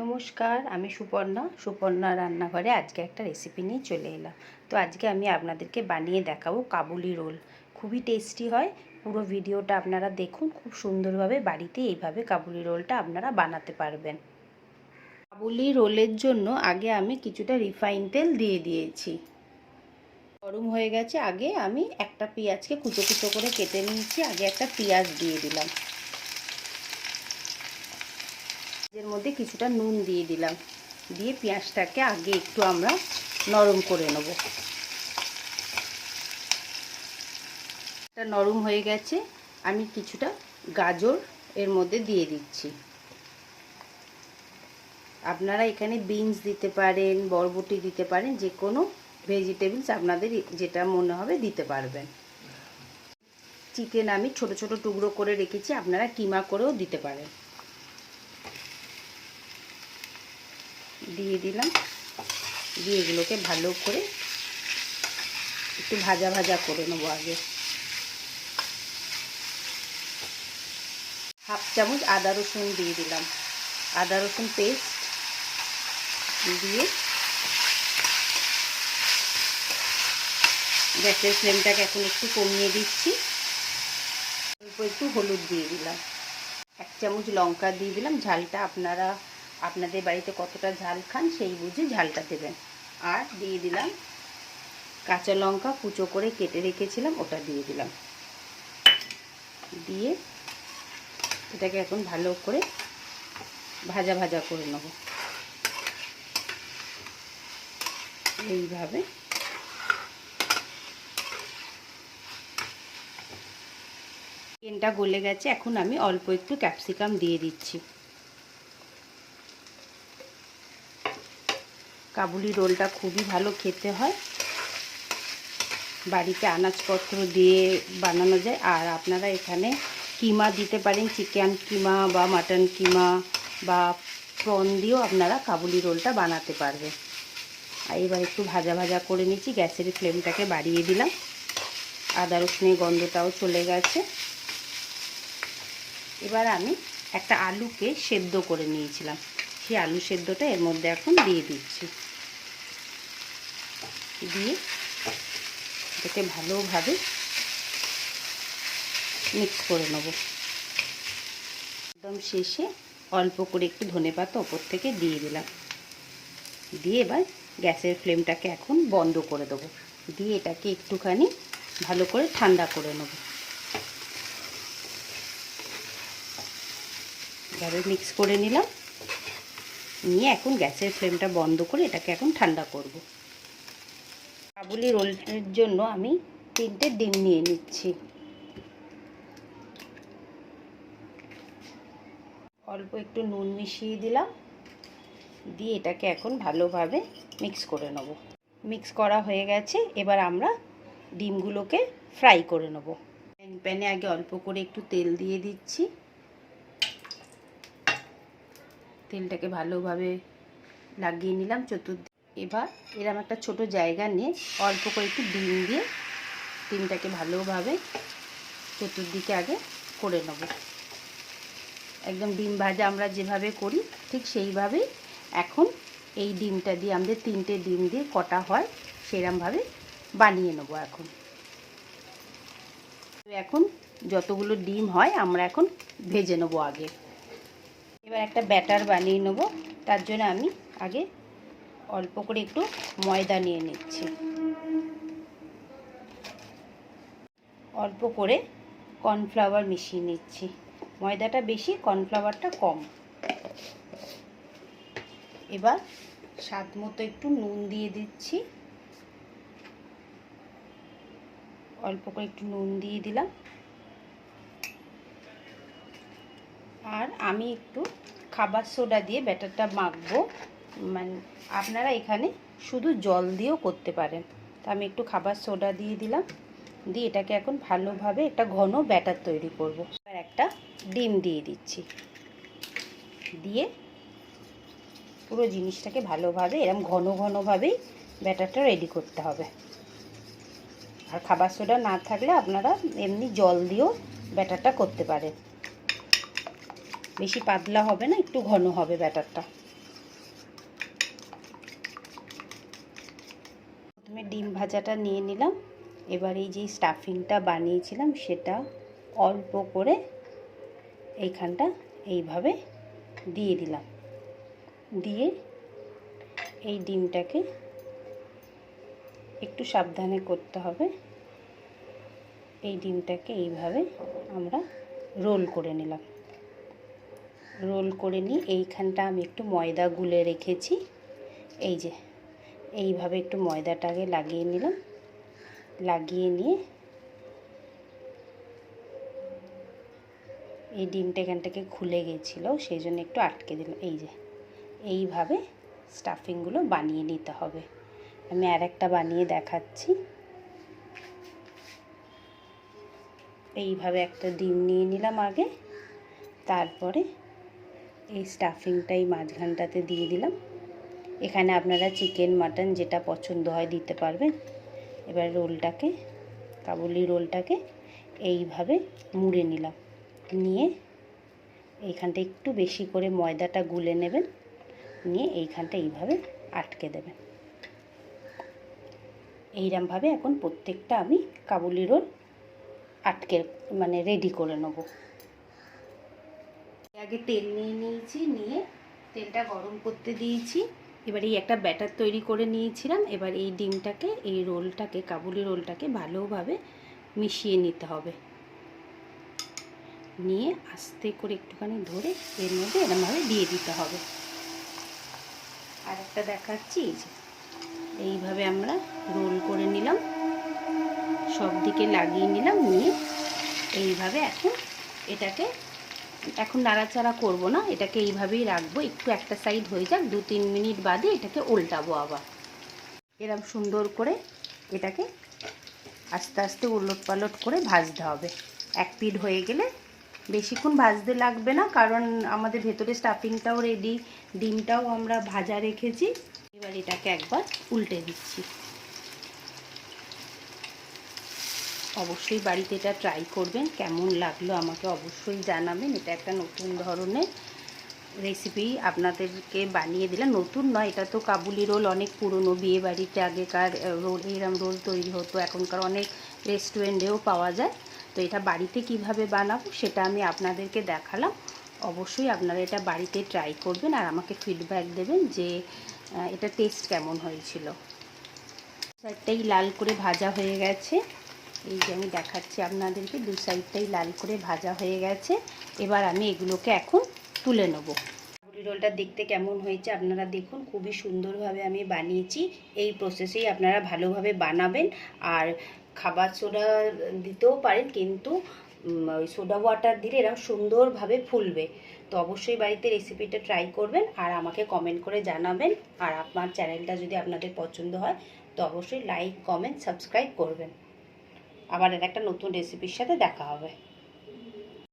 নমস্কার, আমি সুপর্ণা রান্নাঘরে আজকে একটা রেসিপি নিয়ে চলে এলাম। তো আজকে আমি আপনাদেরকে বানিয়ে দেখাবো কাবুলি রোল। খুবই টেস্টি হয়। পুরো ভিডিওটা আপনারা দেখুন, খুব সুন্দরভাবে বাড়িতে এইভাবে কাবুলি রোলটা আপনারা বানাতে পারবেন। কাবুলি রোলের জন্য আগে আমি কিছুটা রিফাইন তেল দিয়ে দিয়েছি। গরম হয়ে গেছে। আগে আমি একটা পেঁয়াজকে কুচো কুচো করে কেটে নিয়েছি। আগে একটা পেঁয়াজ দিয়ে দিলাম। এর মধ্যে কিছুটা নুন দিয়ে দিলাম, দিয়ে পেঁয়াজটাকে আগে একটু আমরা নরম করে নেব। এটা নরম হয়ে গেছে। আমি কিছুটা গাজর এর মধ্যে দিয়ে দিচ্ছি। আপনারা এখানে বিনস দিতে পারেন, বরবটি দিতে পারেন, যে কোনো ভেজিটেবলস আপনাদের যেটা মনে হবে দিতে পারবেন। চিকেন আমি ছোট ছোট টুকরো করে রেখেছি, আপনারা কিমা করেও দিতে পারেন। দিয়ে দিলাম, দিয়ে এগুলোকে ভালো করে একটু ভাজা ভাজা করে নেবো। আগে হাফ চামচ আদা রসুন দিয়ে দিলাম, আদা রসুন পেস্ট দিয়ে গ্যাসের ফ্লেমটাকে এখন একটু কমিয়ে দিচ্ছি। অল্প একটু হলুদ দিয়ে দিলাম, 1 চামচ লঙ্কা দিয়ে দিলাম। ঝালটা আপনারা আপনাদের বাড়িতে কতটা ঝাল খান সেই বুঝে ঝালটা দেবেন। আর দিয়ে দিলাম কাঁচা লঙ্কা কুচো করে কেটে রেখেছিলাম, ওটা দিয়ে দিলাম। দিয়ে এটাকে এখন ভালো করে ভাজা ভাজা করে নেব। এইভাবে চিকেনটা গলে গেছে। এখন আমি অল্প একটু ক্যাপসিকাম দিয়ে দিচ্ছি। কাবুলি রোলটা খুবই ভালো খেতে হয়, বাড়িতে আনাজপত্র দিয়ে বানানো যায়। আর আপনারা এখানে কিমা দিতে পারেন, চিকেন কিমা বা মাটন কিমা বা প্রন দিয়েও আপনারা কাবুলি রোলটা বানাতে পারবেন। আর এবার একটু ভাজা ভাজা করে নিচ্ছি। গ্যাসের ফ্লেমটাকে বাড়িয়ে দিলাম। আদা রসুনের গন্ধটাও চলে গেছে। এবার আমি একটা আলুকে সেদ্ধ করে নিয়েছিলাম, সেই আলু সেদ্ধটা এর মধ্যে এখন দিয়ে দিচ্ছি। দিয়ে এটাকে ভালোভাবে মিক্স করে নেব। একদম শেষে অল্প করে একটু ধনেপাতা ওপর থেকে দিয়ে দিলাম। দিয়ে এবার গ্যাসের ফ্লেমটাকে এখন বন্ধ করে দেবো। দিয়ে এটাকে একটুখানি ভালো করে ঠান্ডা করে নেব। এভাবে মিক্স করে নিলাম। নিয়ে এখন গ্যাসের ফ্লেমটা বন্ধ করে এটাকে এখন ঠান্ডা করব। কাবুলি রোলের জন্য আমি 3টে ডিম নিয়ে নিচ্ছি। অল্প একটু নুন মিশিয়ে দিলাম। দিয়ে এটাকে এখন ভালোভাবে মিক্স করে নেব। মিক্স করা হয়ে গেছে। এবার আমরা ডিমগুলোকে ফ্রাই করে নেব। প্যানে আগে অল্প করে একটু তেল দিয়ে দিচ্ছি। তেলটাকে ভালোভাবে লাগিয়ে নিলাম চতুর্দিকে। এবার এরকম একটা ছোট জায়গা নিয়ে অল্প করে একটু ডিম দিয়ে ডিমটাকে ভালোভাবে চতুর্দিকে আগে করে নেব। একদম ডিম ভাজা আমরা যেভাবে করি ঠিক সেইভাবেই এখন এই ডিমটা দিয়ে, আমাদের 3টে ডিম দিয়ে কটা হয় সেরকমভাবে বানিয়ে নেব। এখন যতগুলো ডিম হয় আমরা এখন ভেজে নেব আগে। এবার একটা ব্যাটার বানিয়ে নেব। তার জন্য আমি আগে অল্প করে একটু ময়দা নিয়ে নিচ্ছি। অল্প করে কর্নফ্লাওয়ার মিশিয়ে নিচ্ছি। ময়দাটা বেশি, কর্নফ্লাওয়ারটা কম। এবার স্বাদ মতো একটু নুন দিয়ে দিচ্ছি। অল্প করে একটু নুন দিয়ে দিলাম। আর আমি একটু খাবার সোডা দিয়ে ব্যাটারটা মাখবো। মানে আপনারা এখানে শুধু জল দিয়েও করতে পারেন। তা আমি একটু খাবার সোডা দিয়ে দিলাম। দিয়ে এটাকে এখন ভালোভাবে একটা ঘন ব্যাটার তৈরি করব। এবার একটা ডিম দিয়ে দিচ্ছি। দিয়ে পুরো জিনিসটাকে ভালোভাবে এরকম ঘন ঘনভাবেই ব্যাটারটা রেডি করতে হবে। আর খাবার সোডা না থাকলে আপনারা এমনি জল দিয়েও ব্যাটারটা করতে পারেন। বেশি পাতলা হবে না, একটু ঘন হবে ব্যাটারটা। আমি ডিম ভাজাটা নিয়ে নিলাম। এবার এই যে স্টাফিংটা বানিয়েছিলাম সেটা অল্প করে এইখানটা এইভাবে দিয়ে দিলাম। দিয়ে এই ডিমটাকে একটু সাবধানে করতে হবে। এই ডিমটাকে এইভাবে আমরা রোল করে নিলাম। রোল করে নিয়ে এইখানটা আমি একটু ময়দা গুলে রেখেছি। এই যে এইভাবে একটু ময়দাটাকে লাগিয়ে নিলাম। লাগিয়ে নিয়ে এই ডিমটা এখান থেকে খুলে গেছিলো, সেই জন্য একটু আটকে দিলাম। এই যে এইভাবে স্টাফিংগুলো বানিয়ে নিতে হবে। আমি আর একটা বানিয়ে দেখাচ্ছি। এইভাবে একটা ডিম নিয়ে নিলাম আগে, তারপরে এই স্টাফিংটাই মাঝখানটাতে দিয়ে দিলাম। এখানে আপনারা চিকেন মাটন যেটা পছন্দ হয় দিতে পারবেন। এবার রোলটাকে, কাবুলি রোলটাকে এইভাবে মুড়ে নিলাম। নিয়ে এইখানটা একটু বেশি করে ময়দাটা গুলে নেবেন, নিয়ে এইখানটা এইভাবে আটকে দেবেন। এইরকমভাবে এখন প্রত্যেকটা আমি কাবুলি রোল আটকে রেডি করে নেব। আগে তেল নিয়ে নিয়েছি, নিয়ে তেলটা গরম করতে দিয়েছি। এবার এই একটা ব্যাটার তৈরি করে নিয়েছিলাম। এবার এই ডিমটাকে, এই রোলটাকে, কাবুলি রোলটাকে ভালোভাবে মিশিয়ে নিতে হবে। নিয়ে আস্তে করে একটুখানি ধরে এর মধ্যে এরকমভাবে দিয়ে দিতে হবে। আর একটা দেখাচ্ছি, এই যে এইভাবে আমরা রোল করে নিলাম, সব দিকে লাগিয়ে নিলাম। নিয়ে এইভাবে এটাকে এখন নাড়াচাড়া করব না, এটাকে এইভাবেই রাখবো। একটু একটা সাইড হয়ে যাক, 2-3 মিনিট বাদে এটাকে উল্টাবো আবার। এরকম সুন্দর করে এটাকে আস্তে আস্তে উলট পালট করে ভাজতে হবে। এক পিঠ হয়ে গেলে বেশিক্ষণ ভাজতে লাগবে না, কারণ আমাদের ভেতরে স্টাফিংটাও রেডি, ডিমটাও আমরা ভাজা রেখেছি। এবার এটাকে একবার উল্টে দিচ্ছি। অবশ্যই বাড়িতে এটা ট্রাই করবেন, কেমন লাগলো আমাকে অবশ্যই জানাবেন। এটা একটা নতুন ধরনের রেসিপি আপনাদেরকে বানিয়ে দিলাম। নতুন নয়, এটা তো কাবুলি রোল অনেক পুরনো, বিয়ে বাড়িতে আগেকার রোল, এরম রোল তৈরি হতো, এখনকার অনেক রেস্টুরেন্টেও পাওয়া যায়। তো এটা বাড়িতে কিভাবে বানাবো সেটা আমি আপনাদেরকে দেখালাম। অবশ্যই আপনারা এটা বাড়িতে ট্রাই করবেন আর আমাকে ফিডব্যাক দেবেন যে এটা টেস্ট কেমন হয়েছিল। সাইডটাই লাল করে ভাজা হয়ে গেছে। এই যে আমি দেখাচ্ছি আপনাদেরকে, দু সাইডটাই লাল করে ভাজা হয়ে গেছে। এবার আমি এগুলোকে এখন তুলে নেব। কাবুলি রোলটা দেখতে কেমন হয়েছে আপনারা দেখুন, খুবই সুন্দরভাবে আমি বানিয়েছি। এই প্রসেসেই আপনারা ভালোভাবে বানাবেন। আর খাবার সোডা দিতেও পারেন, কিন্তু ওই সোডা ওয়াটার দিলে এরকম সুন্দরভাবে ফুলবে। তো অবশ্যই বাড়িতে রেসিপিটা ট্রাই করবেন আর আমাকে কমেন্ট করে জানাবেন। আর আপনার চ্যানেলটা যদি আপনাদের পছন্দ হয় তো অবশ্যই লাইক, কমেন্ট, সাবস্ক্রাইব করবেন। আবার একটা নতুন রেসিপির সাথে দেখা হবে।